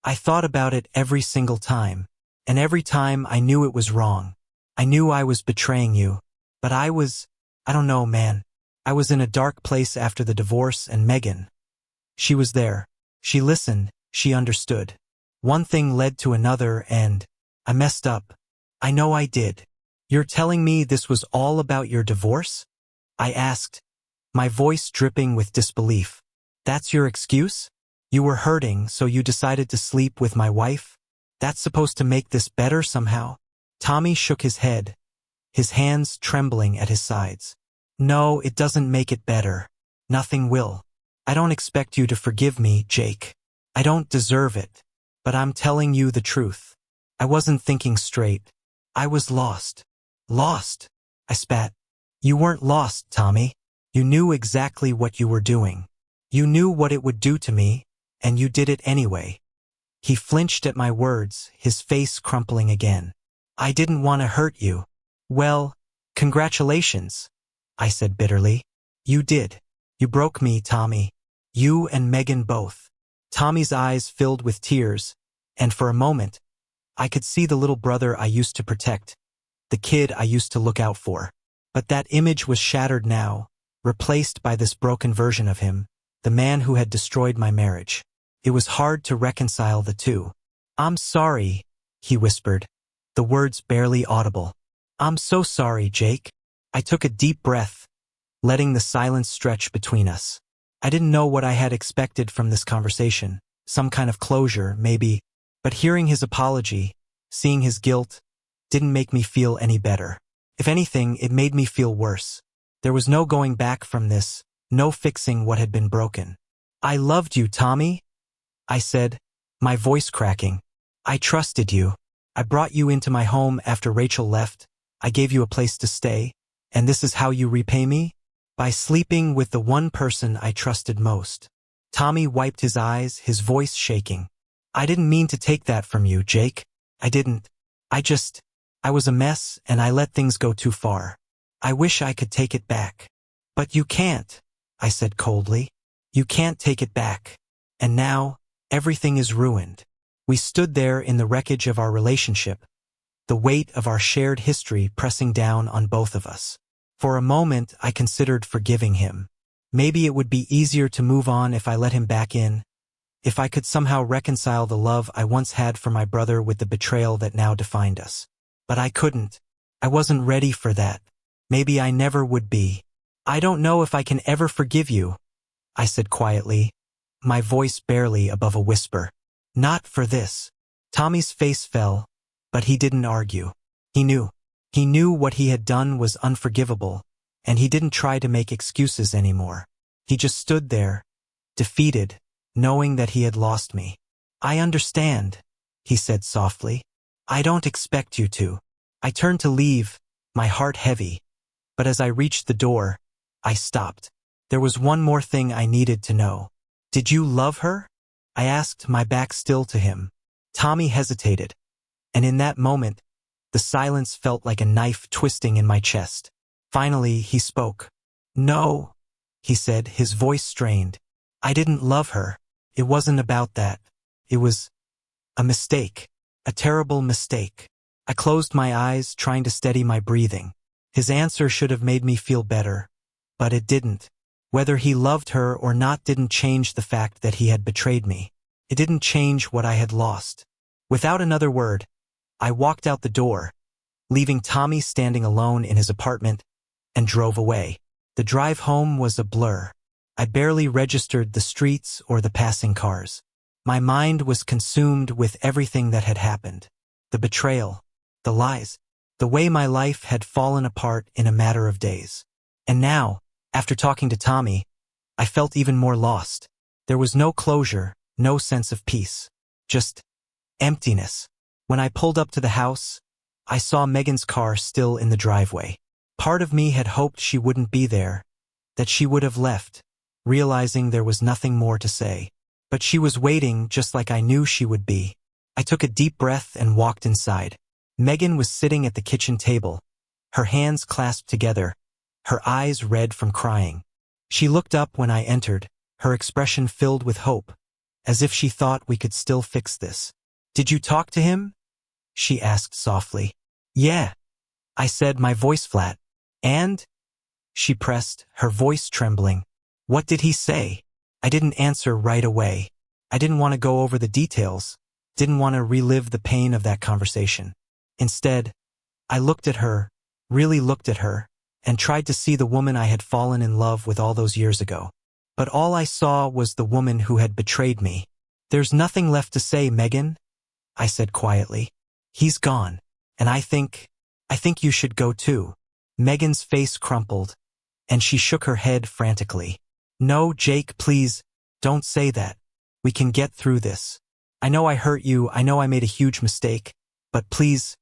[SPEAKER 1] "I thought about it every single time, and every time I knew it was wrong. I knew I was betraying you, but I don't know, man. I was in a dark place after the divorce, and Megan. She was there. She listened, she understood. One thing led to another, and I messed up. I know I did." "You're telling me this was all about your divorce?" I asked, my voice dripping with disbelief. "That's your excuse? You were hurting, so you decided to sleep with my wife? That's supposed to make this better somehow?" Tommy shook his head, his hands trembling at his sides. "No, it doesn't make it better. Nothing will. I don't expect you to forgive me, Jake. I don't deserve it. But I'm telling you the truth. I wasn't thinking straight. I was lost." "Lost?" I spat. "You weren't lost, Tommy. You knew exactly what you were doing. You knew what it would do to me, and you did it anyway." He flinched at my words, his face crumpling again. "I didn't want to hurt you." "Well, congratulations," I said bitterly. "You did. You broke me, Tommy. You and Megan both." Tommy's eyes filled with tears, and for a moment, I could see the little brother I used to protect, the kid I used to look out for. But that image was shattered now, replaced by this broken version of him, the man who had destroyed my marriage. It was hard to reconcile the two. "I'm sorry," he whispered, the words barely audible. "I'm so sorry, Jake." I took a deep breath, letting the silence stretch between us. I didn't know what I had expected from this conversation, some kind of closure, maybe, but hearing his apology, seeing his guilt, didn't make me feel any better. If anything, it made me feel worse. There was no going back from this, no fixing what had been broken. "I loved you, Tommy," I said, my voice cracking. "I trusted you. I brought you into my home after Rachel left. I gave you a place to stay, and this is how you repay me? By sleeping with the one person I trusted most." Tommy wiped his eyes, his voice shaking. "I didn't mean to take that from you, Jake. I didn't. I was a mess, and I let things go too far. I wish I could take it back." "But you can't," I said coldly. "You can't take it back. And now, everything is ruined." We stood there in the wreckage of our relationship, the weight of our shared history pressing down on both of us. For a moment, I considered forgiving him. Maybe it would be easier to move on if I let him back in, if I could somehow reconcile the love I once had for my brother with the betrayal that now defined us. But I couldn't. I wasn't ready for that. Maybe I never would be. "I don't know if I can ever forgive you," I said quietly, my voice barely above a whisper. "Not for this." Tommy's face fell, but he didn't argue. He knew. He knew what he had done was unforgivable, and he didn't try to make excuses anymore. He just stood there, defeated, knowing that he had lost me. "I understand," he said softly. "I don't expect you to." I turned to leave, my heart heavy, but as I reached the door, I stopped. There was one more thing I needed to know. "Did you love her?" I asked, my back still to him. Tommy hesitated, and in that moment, the silence felt like a knife twisting in my chest. Finally, he spoke. "No," he said, his voice strained. "I didn't love her. It wasn't about that. It was a mistake. A terrible mistake." I closed my eyes, trying to steady my breathing. His answer should have made me feel better, but it didn't. Whether he loved her or not didn't change the fact that he had betrayed me. It didn't change what I had lost. Without another word, I walked out the door, leaving Tommy standing alone in his apartment, and drove away. The drive home was a blur. I barely registered the streets or the passing cars. My mind was consumed with everything that had happened. The betrayal, the lies, the way my life had fallen apart in a matter of days. And now, after talking to Tommy, I felt even more lost. There was no closure, no sense of peace. Just emptiness. When I pulled up to the house, I saw Megan's car still in the driveway. Part of me had hoped she wouldn't be there, that she would have left, realizing there was nothing more to say. But she was waiting just like I knew she would be. I took a deep breath and walked inside. Megan was sitting at the kitchen table, her hands clasped together, her eyes red from crying. She looked up when I entered, her expression filled with hope, as if she thought we could still fix this. "Did you talk to him?" she asked softly. "Yeah," I said, my voice flat. "And?" she pressed, her voice trembling. "What did he say?" I didn't answer right away. I didn't want to go over the details, didn't want to relive the pain of that conversation. Instead, I looked at her, really looked at her, and tried to see the woman I had fallen in love with all those years ago. But all I saw was the woman who had betrayed me. "There's nothing left to say, Megan," I said quietly. "He's gone, and I think you should go too." Megan's face crumpled, and she shook her head frantically. "No, Jake, please, don't say that. We can get through this. I know I hurt you, I know I made a huge mistake, but please,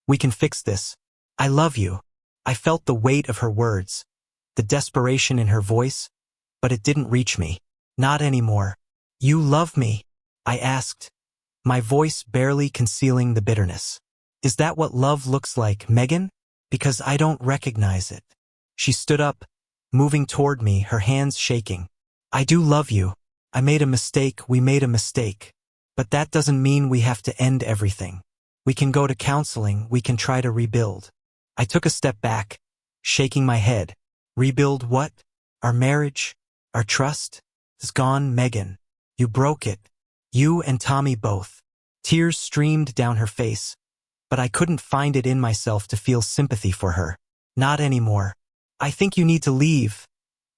[SPEAKER 1] we can fix this. I love you." I felt the weight of her words, the desperation in her voice, but it didn't reach me. "Not anymore." "You love me?" I asked, my voice barely concealing the bitterness. "Is that what love looks like, Megan? Because I don't recognize it." She stood up, moving toward me, her hands shaking. "I do love you. I made a mistake, we made a mistake. But that doesn't mean we have to end everything. We can go to counseling, we can try to rebuild." I took a step back, shaking my head. "Rebuild what?" Our marriage, our trust, is gone, Megan. You broke it. You and Tommy both. Tears streamed down her face, but I couldn't find it in myself to feel sympathy for her. Not anymore. I think you need to leave,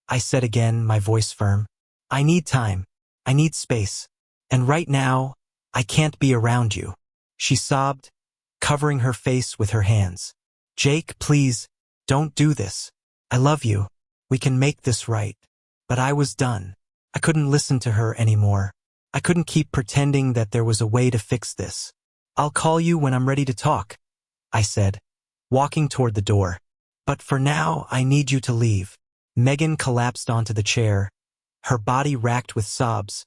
[SPEAKER 1] I said again, my voice firm. I need time. I need space. And right now, I can't be around you. She sobbed, covering her face with her hands. Jake, please, don't do this. I love you. We can make this right. But I was done. I couldn't listen to her anymore. I couldn't keep pretending that there was a way to fix this. I'll call you when I'm ready to talk, I said, walking toward the door. But for now, I need you to leave. Megan collapsed onto the chair, her body racked with sobs,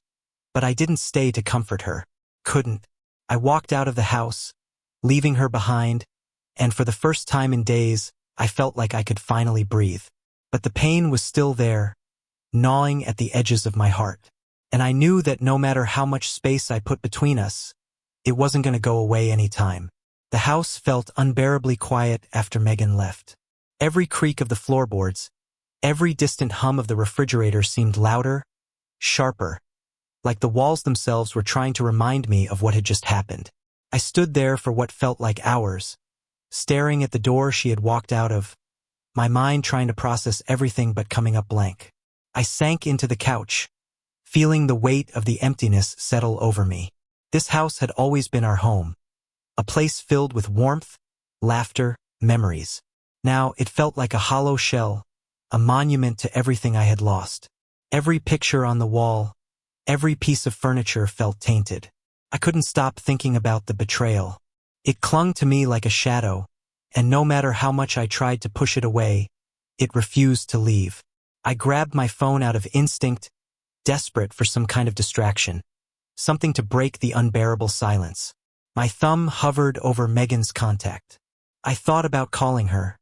[SPEAKER 1] but I didn't stay to comfort her. Couldn't. I walked out of the house, leaving her behind, and for the first time in days, I felt like I could finally breathe. But the pain was still there, gnawing at the edges of my heart. And I knew that no matter how much space I put between us, it wasn't going to go away any time. The house felt unbearably quiet after Megan left. Every creak of the floorboards, every distant hum of the refrigerator seemed louder, sharper, like the walls themselves were trying to remind me of what had just happened. I stood there for what felt like hours, staring at the door she had walked out of, my mind trying to process everything but coming up blank. I sank into the couch, feeling the weight of the emptiness settle over me. This house had always been our home, a place filled with warmth, laughter, memories. Now it felt like a hollow shell, a monument to everything I had lost. Every picture on the wall, every piece of furniture felt tainted. I couldn't stop thinking about the betrayal. It clung to me like a shadow, and no matter how much I tried to push it away, it refused to leave. I grabbed my phone out of instinct, desperate for some kind of distraction, something to break the unbearable silence. My thumb hovered over Megan's contact. I thought about calling her,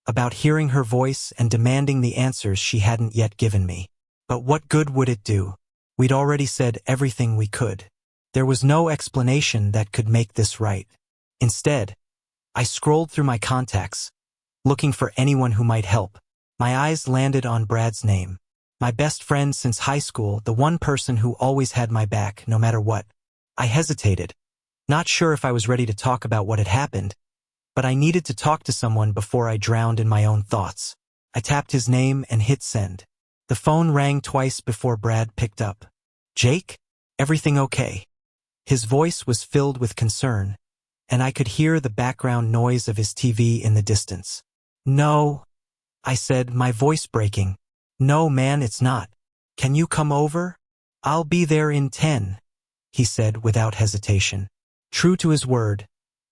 [SPEAKER 1] about hearing her voice and demanding the answers she hadn't yet given me. But what good would it do? We'd already said everything we could. There was no explanation that could make this right. Instead, I scrolled through my contacts, looking for anyone who might help. My eyes landed on Brad's name. My best friend since high school, the one person who always had my back, no matter what. I hesitated, not sure if I was ready to talk about what had happened, but I needed to talk to someone before I drowned in my own thoughts. I tapped his name and hit send. The phone rang twice before Brad picked up. Jake? Everything okay? His voice was filled with concern, and I could hear the background noise of his TV in the distance. No, I said, my voice breaking. No, man, it's not. Can you come over? I'll be there in 10, he said without hesitation. True to his word,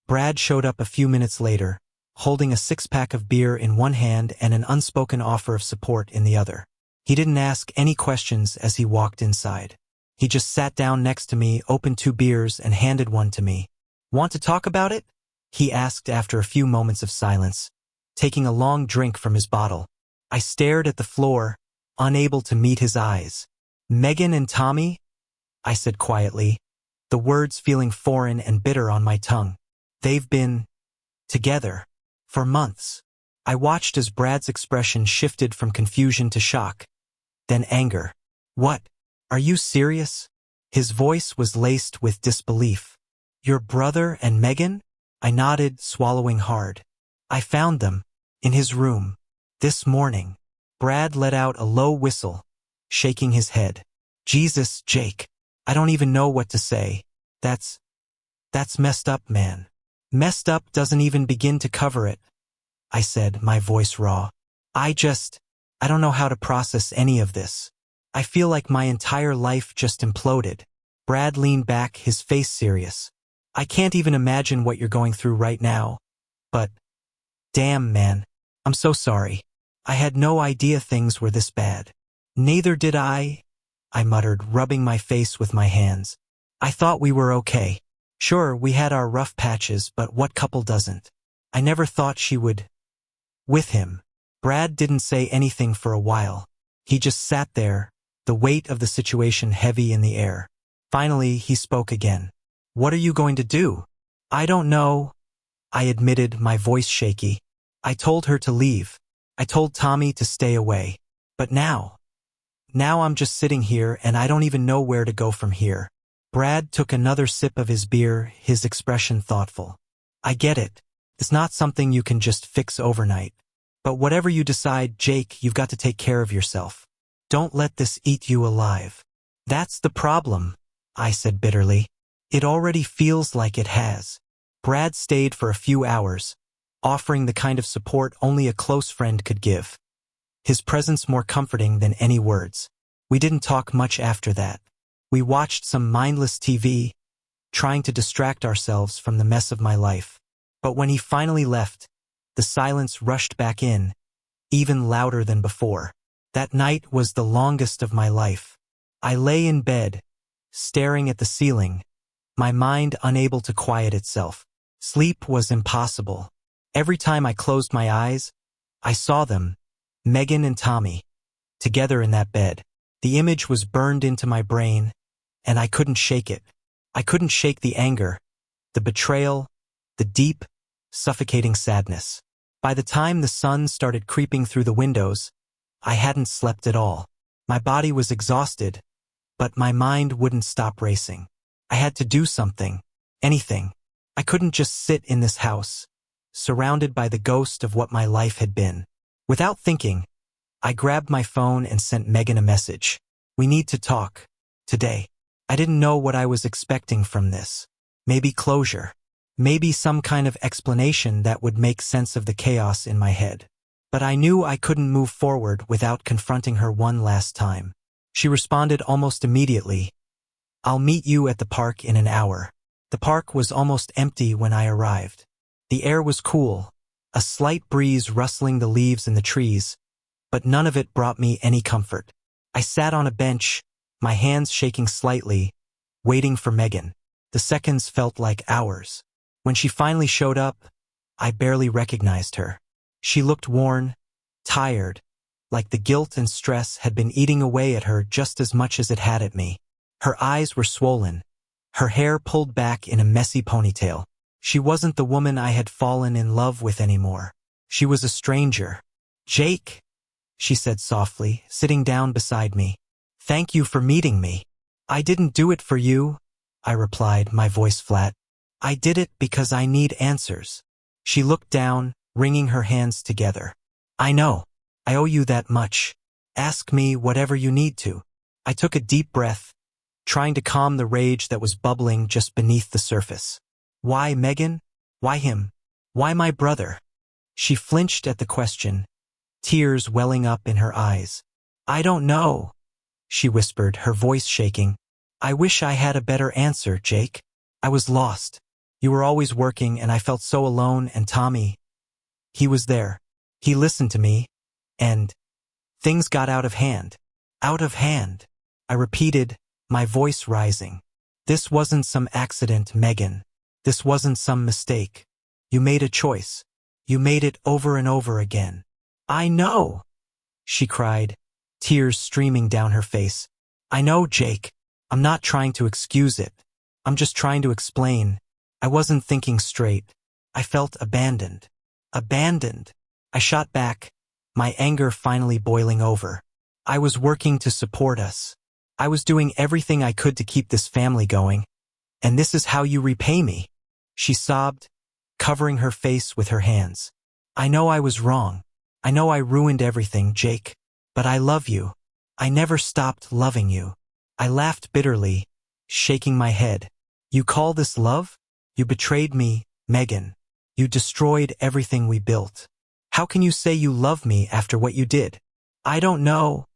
[SPEAKER 1] Brad showed up a few minutes later, holding a six-pack of beer in one hand and an unspoken offer of support in the other. He didn't ask any questions as he walked inside. He just sat down next to me, opened 2 beers, and handed one to me. Want to talk about it? He asked after a few moments of silence, taking a long drink from his bottle. I stared at the floor, unable to meet his eyes. Megan and Tommy? I said quietly, the words feeling foreign and bitter on my tongue. They've been together for months. I watched as Brad's expression shifted from confusion to shock, then anger. What? Are you serious? His voice was laced with disbelief. Your brother and Megan? I nodded, swallowing hard. I found them in his room this morning. Brad let out a low whistle, shaking his head. Jesus, Jake. I don't even know what to say. That's messed up, man. Messed up doesn't even begin to cover it, I said, my voice raw. I don't know how to process any of this. I feel like my entire life just imploded. Brad leaned back, his face serious. I can't even imagine what you're going through right now. But, damn, man, I'm so sorry. I had no idea things were this bad. Neither did I muttered, rubbing my face with my hands. I thought we were okay. Sure, we had our rough patches, but what couple doesn't? I never thought she would. With him. Brad didn't say anything for a while. He just sat there, the weight of the situation heavy in the air. Finally, he spoke again. What are you going to do? I don't know, I admitted, my voice shaky. I told her to leave. I told Tommy to stay away. But now I'm just sitting here and I don't even know where to go from here. Brad took another sip of his beer, his expression thoughtful. I get it. It's not something you can just fix overnight. But whatever you decide, Jake, you've got to take care of yourself. Don't let this eat you alive. That's the problem, I said bitterly. It already feels like it has. Brad stayed for a few hours, offering the kind of support only a close friend could give. His presence more comforting than any words. We didn't talk much after that. We watched some mindless TV, trying to distract ourselves from the mess of my life. But when he finally left, the silence rushed back in, even louder than before. That night was the longest of my life. I lay in bed, staring at the ceiling, my mind unable to quiet itself. Sleep was impossible. Every time I closed my eyes, I saw them, Megan and Tommy, together in that bed. The image was burned into my brain, and I couldn't shake it. I couldn't shake the anger, the betrayal, the deep, suffocating sadness. By the time the sun started creeping through the windows, I hadn't slept at all. My body was exhausted, but my mind wouldn't stop racing. I had to do something, anything. I couldn't just sit in this house, surrounded by the ghost of what my life had been. Without thinking, I grabbed my phone and sent Megan a message. We need to talk. Today. I didn't know what I was expecting from this. Maybe closure. Maybe some kind of explanation that would make sense of the chaos in my head. But I knew I couldn't move forward without confronting her one last time. She responded almost immediately. I'll meet you at the park in an hour. The park was almost empty when I arrived. The air was cool, a slight breeze rustling the leaves in the trees, but none of it brought me any comfort. I sat on a bench, my hands shaking slightly, waiting for Megan. The seconds felt like hours. When she finally showed up, I barely recognized her. She looked worn, tired, like the guilt and stress had been eating away at her just as much as it had at me. Her eyes were swollen, her hair pulled back in a messy ponytail. She wasn't the woman I had fallen in love with anymore. She was a stranger. Jake, she said softly, sitting down beside me. Thank you for meeting me. I didn't do it for you, I replied, my voice flat. I did it because I need answers. She looked down, wringing her hands together. I know. I owe you that much. Ask me whatever you need to. I took a deep breath, trying to calm the rage that was bubbling just beneath the surface. Why Megan? Why him? Why my brother? She flinched at the question, tears welling up in her eyes. I don't know, she whispered, her voice shaking. I wish I had a better answer, Jake. I was lost. You were always working and I felt so alone, and Tommy, he was there. He listened to me, and things got out of hand. Out of hand, I repeated, my voice rising. This wasn't some accident, Megan. This wasn't some mistake. You made a choice. You made it over and over again. I know, she cried, tears streaming down her face. I know, Jake. I'm not trying to excuse it. I'm just trying to explain. I wasn't thinking straight. I felt abandoned. Abandoned. I shot back, my anger finally boiling over. I was working to support us. I was doing everything I could to keep this family going. And this is how you repay me. She sobbed, covering her face with her hands. I know I was wrong. I know I ruined everything, Jake. But I love you. I never stopped loving you. I laughed bitterly, shaking my head. You call this love? You betrayed me, Megan. You destroyed everything we built. How can you say you love me after what you did? I don't know,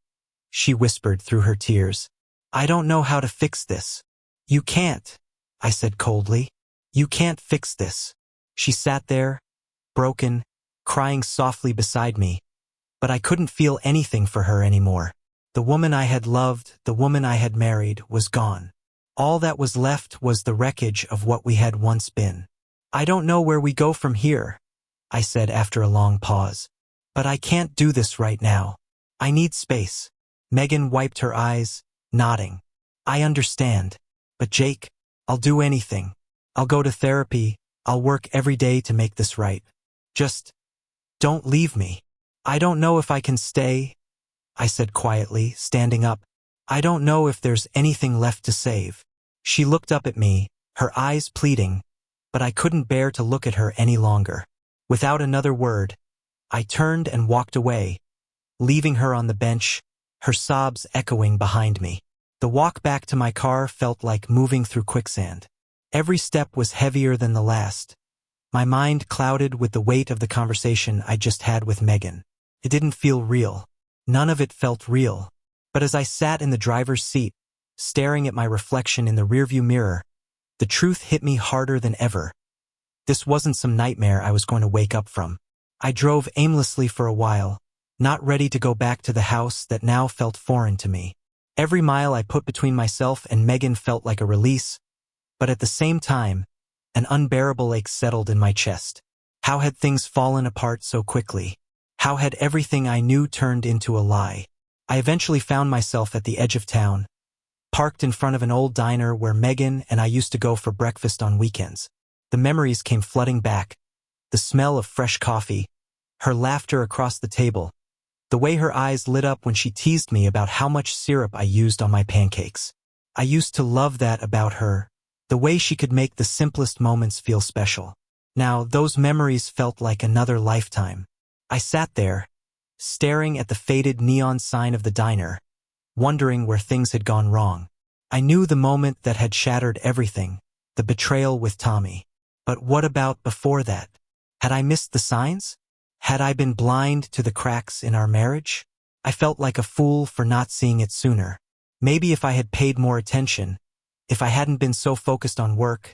[SPEAKER 1] she whispered through her tears. I don't know how to fix this. You can't, I said coldly. You can't fix this. She sat there, broken, crying softly beside me. But I couldn't feel anything for her anymore. The woman I had loved, the woman I had married, was gone. All that was left was the wreckage of what we had once been. I don't know where we go from here, I said after a long pause. But I can't do this right now. I need space. Megan wiped her eyes, nodding. I understand. But Jake, I'll do anything. I'll go to therapy. I'll work every day to make this right. Just don't leave me. I don't know if I can stay. I said quietly, standing up. I don't know if there's anything left to save. She looked up at me, her eyes pleading, but I couldn't bear to look at her any longer. Without another word, I turned and walked away, leaving her on the bench, her sobs echoing behind me. The walk back to my car felt like moving through quicksand. Every step was heavier than the last, my mind clouded with the weight of the conversation I just had with Megan. It didn't feel real. None of it felt real. But as I sat in the driver's seat, staring at my reflection in the rearview mirror, the truth hit me harder than ever. This wasn't some nightmare I was going to wake up from. I drove aimlessly for a while, not ready to go back to the house that now felt foreign to me. Every mile I put between myself and Megan felt like a release, but at the same time, an unbearable ache settled in my chest. How had things fallen apart so quickly? How had everything I knew turned into a lie? I eventually found myself at the edge of town, parked in front of an old diner where Megan and I used to go for breakfast on weekends. The memories came flooding back. The smell of fresh coffee, her laughter across the table, the way her eyes lit up when she teased me about how much syrup I used on my pancakes. I used to love that about her, the way she could make the simplest moments feel special. Now, those memories felt like another lifetime. I sat there, staring at the faded neon sign of the diner, wondering where things had gone wrong. I knew the moment that had shattered everything, the betrayal with Tommy. But what about before that? Had I missed the signs? Had I been blind to the cracks in our marriage? I felt like a fool for not seeing it sooner. Maybe if I had paid more attention, if I hadn't been so focused on work,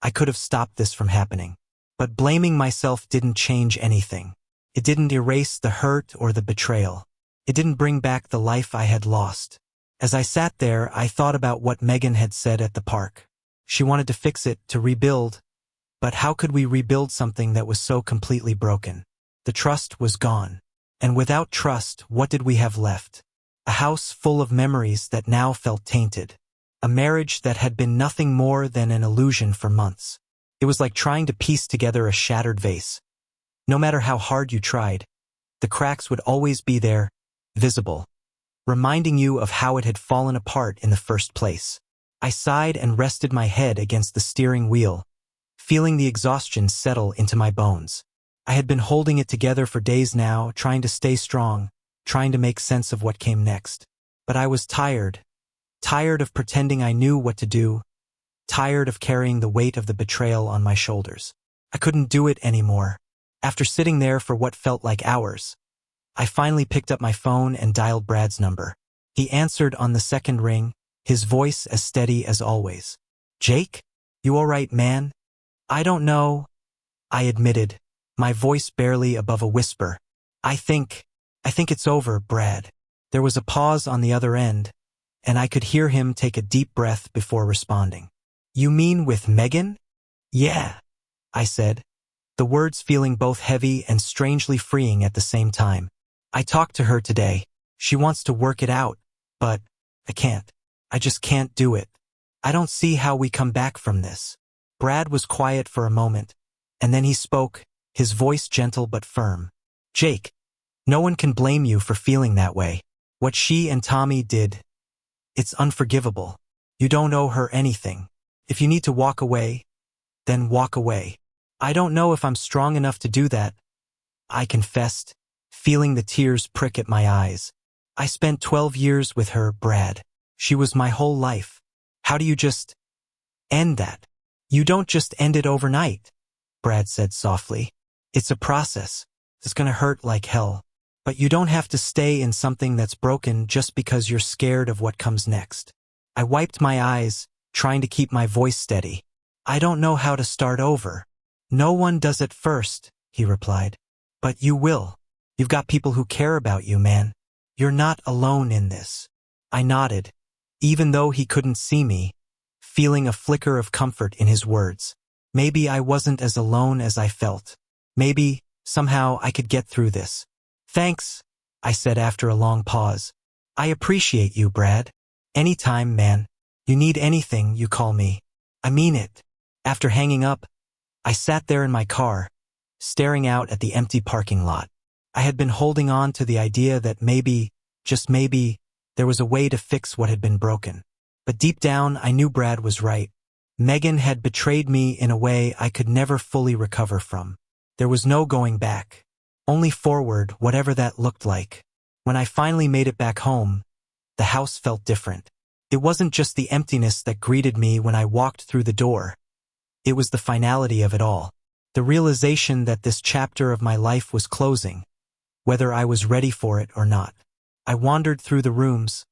[SPEAKER 1] I could have stopped this from happening. But blaming myself didn't change anything. It didn't erase the hurt or the betrayal. It didn't bring back the life I had lost. As I sat there, I thought about what Megan had said at the park. She wanted to fix it, to rebuild. But how could we rebuild something that was so completely broken? The trust was gone. And without trust, what did we have left? A house full of memories that now felt tainted. A marriage that had been nothing more than an illusion for months. It was like trying to piece together a shattered vase. No matter how hard you tried, the cracks would always be there, visible, reminding you of how it had fallen apart in the first place. I sighed and rested my head against the steering wheel, feeling the exhaustion settle into my bones. I had been holding it together for days now, trying to stay strong, trying to make sense of what came next. But I was tired of pretending I knew what to do, tired of carrying the weight of the betrayal on my shoulders. I couldn't do it anymore. After sitting there for what felt like hours, I finally picked up my phone and dialed Brad's number. He answered on the second ring, his voice as steady as always. "Jake? You all right, man?" "I don't know," I admitted, my voice barely above a whisper. I think it's over, Brad." There was a pause on the other end, and I could hear him take a deep breath before responding. "You mean with Megan?" "Yeah," I said, the words feeling both heavy and strangely freeing at the same time. "I talked to her today. She wants to work it out, but I can't. I just can't do it. I don't see how we come back from this." Brad was quiet for a moment, and then he spoke, his voice gentle but firm. "Jake, no one can blame you for feeling that way. What she and Tommy did, it's unforgivable. You don't owe her anything. If you need to walk away, then walk away." "I don't know if I'm strong enough to do that," I confessed, feeling the tears prick at my eyes. "I spent 12 years with her, Brad. She was my whole life. How do you just end that?" "You don't just end it overnight," Brad said softly. "It's a process. It's gonna hurt like hell. But you don't have to stay in something that's broken just because you're scared of what comes next." I wiped my eyes, trying to keep my voice steady. "I don't know how to start over." "No one does at first," he replied. "But you will. You've got people who care about you, man. You're not alone in this." I nodded, even though he couldn't see me, feeling a flicker of comfort in his words. Maybe I wasn't as alone as I felt. Maybe, somehow, I could get through this. "Thanks," I said after a long pause. "I appreciate you, Brad. Anytime, man. You need anything, you call me. I mean it." After hanging up, I sat there in my car, staring out at the empty parking lot. I had been holding on to the idea that maybe Just maybe there was a way to fix what had been broken. But deep down, I knew Brad was right. Megan had betrayed me in a way I could never fully recover from. There was no going back. Only forward, whatever that looked like. When I finally made it back home, the house felt different. It wasn't just the emptiness that greeted me when I walked through the door. It was the finality of it all. The realization that this chapter of my life was closing, whether I was ready for it or not. I wandered through the rooms,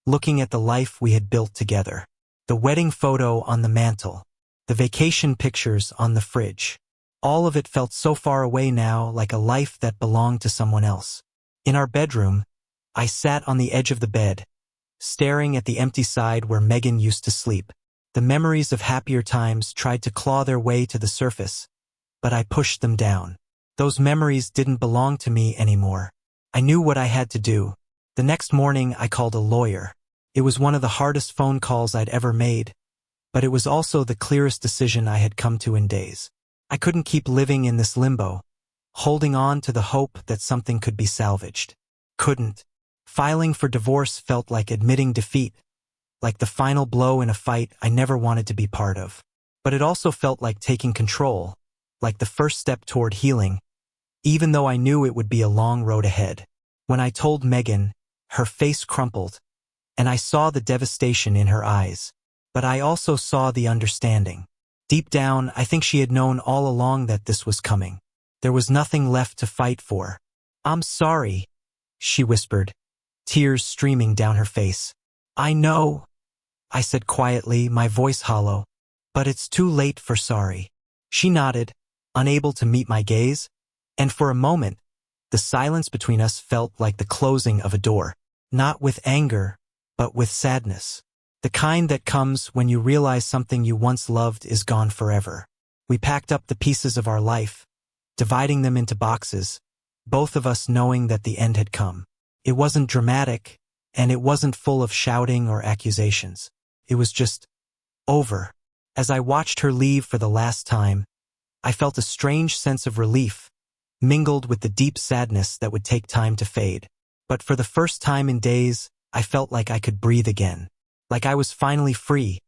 [SPEAKER 1] looking at the life we had built together. The wedding photo on the mantle, the vacation pictures on the fridge. All of it felt so far away now, like a life that belonged to someone else. In our bedroom, I sat on the edge of the bed, staring at the empty side where Megan used to sleep. The memories of happier times tried to claw their way to the surface, but I pushed them down. Those memories didn't belong to me anymore. I knew what I had to do. The next morning, I called a lawyer. It was one of the hardest phone calls I'd ever made, but it was also the clearest decision I had come to in days. I couldn't keep living in this limbo, holding on to the hope that something could be salvaged. Couldn't. Filing for divorce felt like admitting defeat, like the final blow in a fight I never wanted to be part of. But it also felt like taking control, like the first step toward healing, even though I knew it would be a long road ahead. When I told Megan, her face crumpled, and I saw the devastation in her eyes. But I also saw the understanding. Deep down, I think she had known all along that this was coming. There was nothing left to fight for. "I'm sorry," she whispered, tears streaming down her face. "I know," I said quietly, my voice hollow, "but it's too late for sorry." She nodded, unable to meet my gaze, and for a moment, the silence between us felt like the closing of a door. Not with anger, but with sadness. The kind that comes when you realize something you once loved is gone forever. We packed up the pieces of our life, dividing them into boxes, both of us knowing that the end had come. It wasn't dramatic, and it wasn't full of shouting or accusations. It was just over. As I watched her leave for the last time, I felt a strange sense of relief, mingled with the deep sadness that would take time to fade. But for the first time in days, I felt like I could breathe again. Like I was finally free,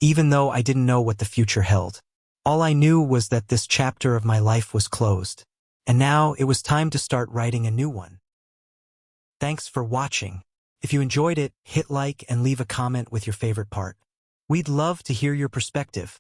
[SPEAKER 1] even though I didn't know what the future held. All I knew was that this chapter of my life was closed, and now it was time to start writing a new one. Thanks for watching. If you enjoyed it, hit like and leave a comment with your favorite part. We'd love to hear your perspective.